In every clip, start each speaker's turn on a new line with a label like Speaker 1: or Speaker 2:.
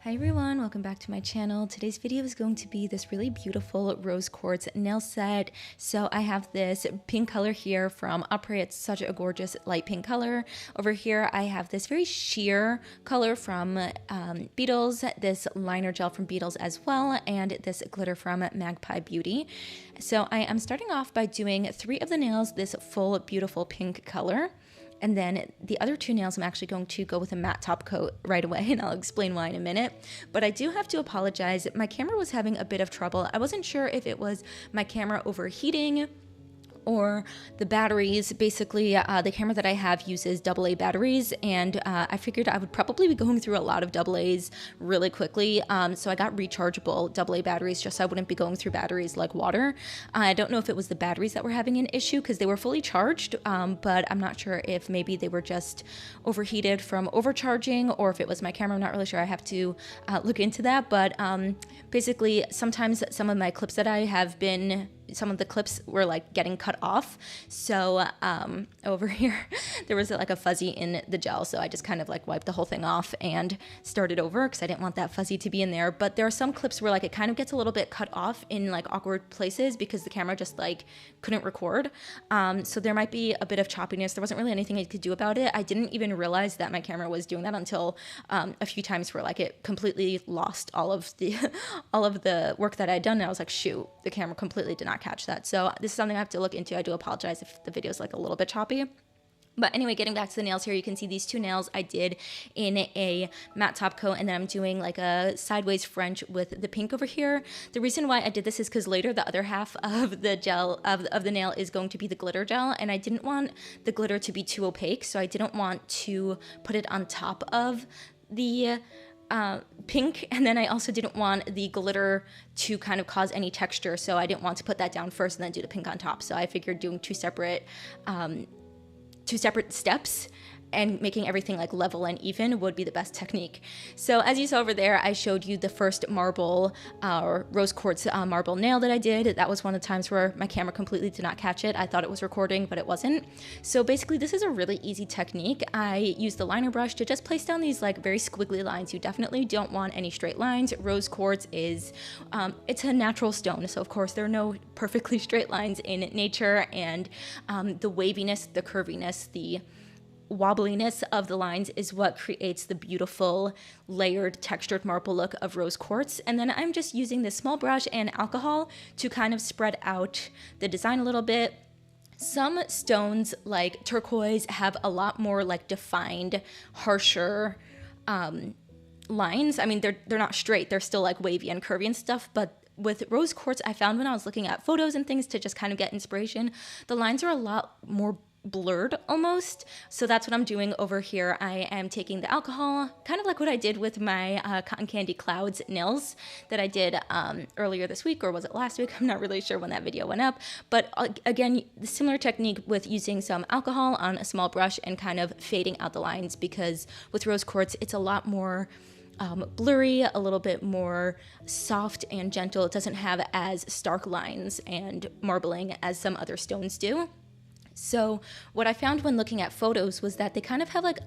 Speaker 1: Hi everyone, welcome back to my channel. Today's video is going to be this really beautiful rose quartz nail set. So I have this pink color here from Apres. It's such a gorgeous light pink color. Over here I have this very sheer color from Beetles, this liner gel from Beetles as well, and this glitter from Magpie Beauty. So I am starting off by doing 3 of the nails this full beautiful pink color. And then the other 2 nails I'm actually going to go with a matte top coat right away, and I'll explain why in a minute. But I do have to apologize. My camera was having a bit of trouble. I wasn't sure if it was my camera overheating or the batteries. Basically, the camera that I have uses AA batteries, and I figured I would probably be going through a lot of AA's really quickly, so I got rechargeable AA batteries just so I wouldn't be going through batteries like water. I don't know if it was the batteries that were having an issue because they were fully charged, but I'm not sure if maybe they were just overheated from overcharging or if it was my camera. I'm not really sure. I have to look into that, but basically sometimes some of my clips that I have been some of the clips were like getting cut off. So over here, there was like a fuzzy in the gel. So I just kind of like wiped the whole thing off and started over because I didn't want that fuzzy to be in there. But there are some clips where like it kind of gets a little bit cut off in like awkward places because the camera just like couldn't record. So there might be a bit of choppiness. There wasn't really anything I could do about it. I didn't even realize that my camera was doing that until a few times where like it completely lost all of the work that I'd done. And I was like, shoot, the camera completely did not catch that. So this is something I have to look into. I do apologize if the video is like a little bit choppy. But anyway, getting back to the nails here, you can see these 2 nails I did in a matte top coat, and then I'm doing like a sideways French with the pink over here. The reason why I did this is because later the other half of the gel of the nail is going to be the glitter gel, and I didn't want the glitter to be too opaque, so I didn't want to put it on top of the pink, and then I also didn't want the glitter to kind of cause any texture, so I didn't want to put that down first and then do the pink on top. So I figured doing two separate steps and making everything like level and even would be the best technique. So as you saw over there, I showed you the first marble or rose quartz marble nail that I did. That was one of the times where my camera completely did not catch it. I thought it was recording, but it wasn't. So basically this is a really easy technique. I use the liner brush to just place down these like very squiggly lines. You definitely don't want any straight lines. Rose quartz is, it's a natural stone. So of course there are no perfectly straight lines in nature, and the waviness, the curviness, the wobbliness of the lines is what creates the beautiful layered textured marble look of rose quartz. And then I'm just using this small brush and alcohol to kind of spread out the design a little bit. Some stones like turquoise have a lot more like defined, harsher lines. I mean, they're not straight, they're still like wavy and curvy and stuff, but with rose quartz, I found when I was looking at photos and things to just kind of get inspiration, the lines are a lot more blurred almost. So that's what I'm doing over here. I am taking the alcohol, kind of like what I did with my Cotton Candy Clouds nails that I did earlier this week, or was it last week? I'm not really sure when that video went up. But again, the similar technique with using some alcohol on a small brush and kind of fading out the lines, because with rose quartz, it's a lot more blurry, a little bit more soft and gentle. It doesn't have as stark lines and marbling as some other stones do. So what I found when looking at photos was that they kind of have like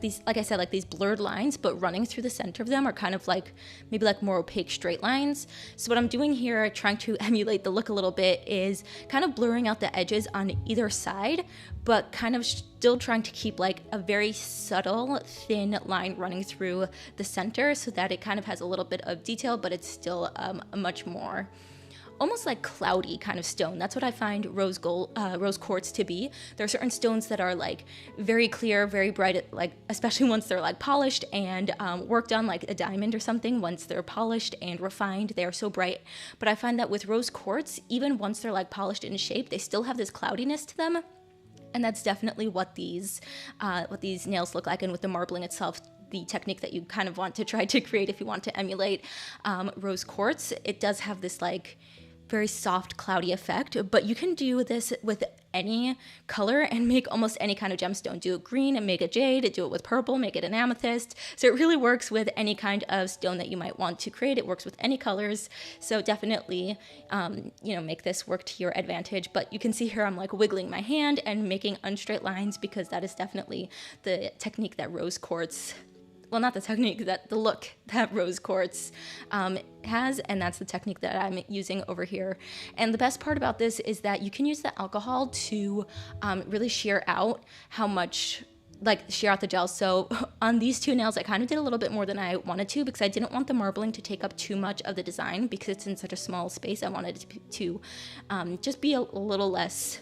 Speaker 1: these, like I said, like these blurred lines, but running through the center of them are kind of like maybe like more opaque straight lines. So what I'm doing here, trying to emulate the look a little bit, is kind of blurring out the edges on either side, but kind of still trying to keep like a very subtle thin line running through the center so that it kind of has a little bit of detail, but it's still a much more almost like cloudy kind of stone. That's what I find rose quartz to be. There are certain stones that are like very clear, very bright, like especially once they're like polished and worked on, like a diamond or something. Once they're polished and refined, they are so bright. But I find that with rose quartz, even once they're like polished and shaped, they still have this cloudiness to them. And that's definitely what these nails look like. And with the marbling itself, the technique that you kind of want to try to create if you want to emulate rose quartz, it does have this like very soft, cloudy effect, but you can do this with any color and make almost any kind of gemstone. Do it green and make it jade, do it with purple, make it an amethyst. So it really works with any kind of stone that you might want to create. It works with any colors. So definitely, make this work to your advantage. But you can see here I'm like wiggling my hand and making unstraight lines because that is definitely the technique that rose quartz well, not the technique, that the look that Rose Quartz has, and that's the technique that I'm using over here. And the best part about this is that you can use the alcohol to really shear out how much, like shear out the gel. So on these two nails, I kind of did a little bit more than I wanted to because I didn't want the marbling to take up too much of the design because it's in such a small space. I wanted it to just be a little less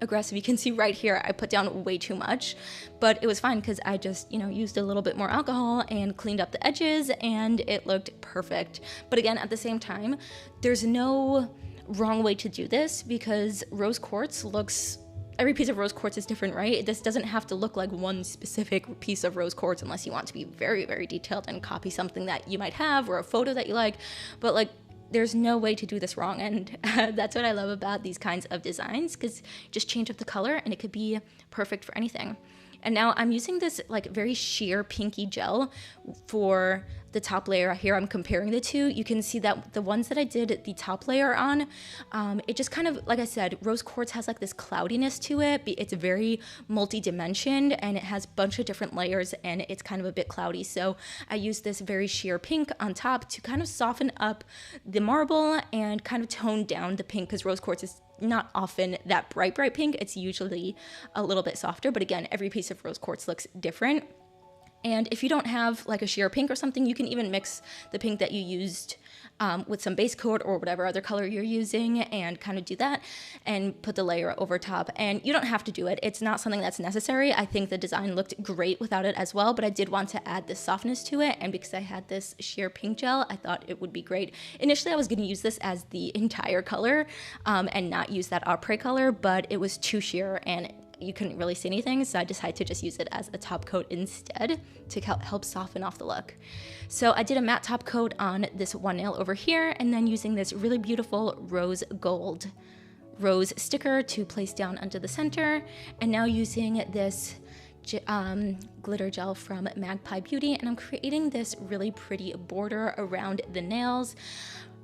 Speaker 1: aggressive. You can see right here I put down way too much, but it was fine because I just, you know, used a little bit more alcohol and cleaned up the edges and it looked perfect. But again, at the same time, there's no wrong way to do this because rose quartz looks, every piece of rose quartz is different, right? This doesn't have to look like one specific piece of rose quartz unless you want to be very, very detailed and copy something that you might have or a photo that you like. But like, there's no way to do this wrong, and that's what I love about these kinds of designs, because just change up the color and it could be perfect for anything. And now I'm using this like very sheer pinky gel for the top layer here. I'm comparing the two. You can see that the ones that I did the top layer on, it just kind of, like I said, rose quartz has like this cloudiness to it. It's very multi-dimensioned and it has a bunch of different layers and it's kind of a bit cloudy. So I used this very sheer pink on top to kind of soften up the marble and kind of tone down the pink, because rose quartz is not often that bright pink. It's usually a little bit softer, but again, every piece of rose quartz looks different. And if you don't have like a sheer pink or something, you can even mix the pink that you used with some base coat or whatever other color you're using and kind of do that and put the layer over top. And you don't have to do it. It's not something that's necessary. I think the design looked great without it as well, but I did want to add this softness to it. And because I had this sheer pink gel, I thought it would be great. Initially, I was going to use this as the entire color and not use that Apres color, but it was too sheer and you couldn't really see anything, so I decided to just use it as a top coat instead to help soften off the look. So I did a matte top coat on this one nail over here, and then using this really beautiful rose gold rose sticker to place down under the center, and now using this glitter gel from Magpie Beauty, and I'm creating this really pretty border around the nails.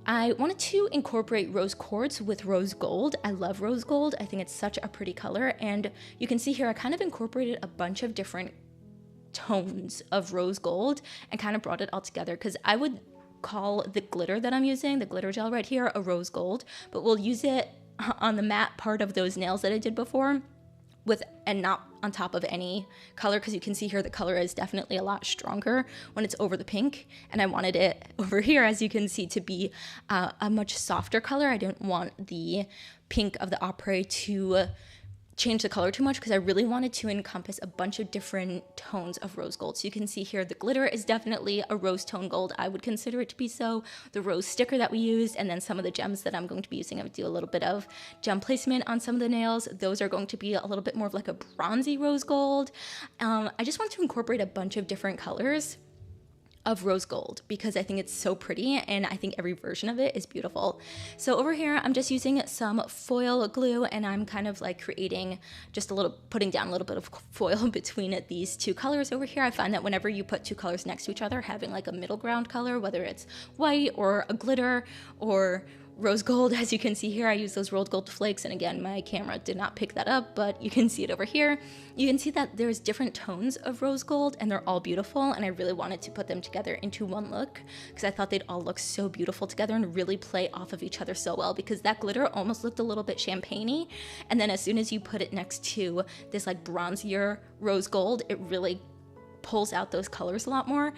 Speaker 1: I wanted to incorporate rose quartz with rose gold. I love rose gold. I think it's such a pretty color. And you can see here, I kind of incorporated a bunch of different tones of rose gold and kind of brought it all together, because I would call the glitter that I'm using, the glitter gel right here, a rose gold, but we'll use it on the matte part of those nails that I did before and not on top of any color, because you can see here the color is definitely a lot stronger when it's over the pink, and I wanted it over here, as you can see, to be a much softer color. I didn't want the pink of the Apres to change the color too much, because I really wanted to encompass a bunch of different tones of rose gold. So you can see here the glitter is definitely a rose tone gold. I would consider it to be so. The rose sticker that we used, and then some of the gems that I'm going to be using, I would do a little bit of gem placement on some of the nails. Those are going to be a little bit more of like a bronzy rose gold. I just want to incorporate a bunch of different colors of rose gold because I think it's so pretty, and I think every version of it is beautiful. So over here, I'm just using some foil glue, and I'm kind of like creating just putting down a little bit of foil between these two colors over here. I find that whenever you put two colors next to each other, having like a middle ground color, whether it's white or a glitter or rose gold, as you can see here, I use those rolled gold flakes, and again, my camera did not pick that up, but you can see it over here. You can see that there's different tones of rose gold, and they're all beautiful, and I really wanted to put them together into one look because I thought they'd all look so beautiful together and really play off of each other so well, because that glitter almost looked a little bit champagne-y, and then as soon as you put it next to this like bronzier rose gold, it really pulls out those colors a lot more.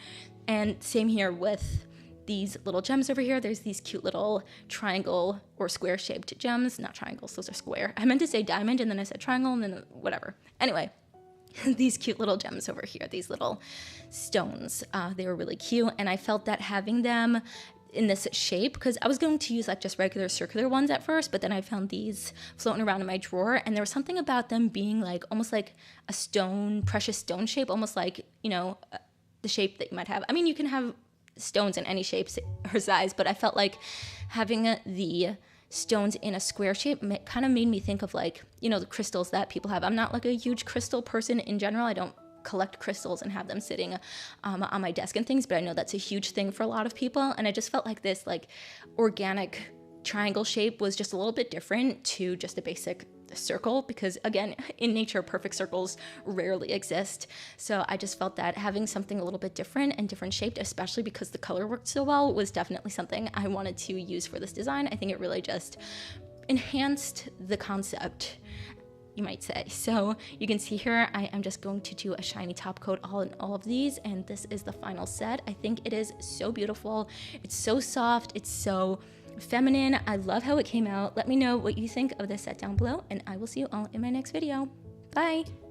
Speaker 1: And same here with these little gems over here. There's these cute little triangle or square shaped gems, not triangles, those are square. I meant to say diamond and then I said triangle and then whatever. Anyway, these cute little gems over here, these little stones, they were really cute, and I felt that having them in this shape, because I was going to use like just regular circular ones at first, but then I found these floating around in my drawer, and there was something about them being like almost like a stone, precious stone shape, almost like, you know, the shape that you might have. I mean, you can have stones in any shape or size, but I felt like having the stones in a square shape kind of made me think of like, you know, the crystals that people have. I'm not like a huge crystal person in general. I don't collect crystals and have them sitting on my desk and things, but I know that's a huge thing for a lot of people, and I just felt like this like organic triangle shape was just a little bit different to just a basic circle, because again, in nature, perfect circles rarely exist. So I just felt that having something a little bit different and different shaped, especially because the color worked so well, was definitely something I wanted to use for this design. I think it really just enhanced the concept, you might say. So you can see here, I am just going to do a shiny top coat on all of these, and this is the final set. I think it is so beautiful. It's so soft. It's so feminine. I love how it came out. Let me know what you think of this set down below, and I will see you all in my next video. Bye!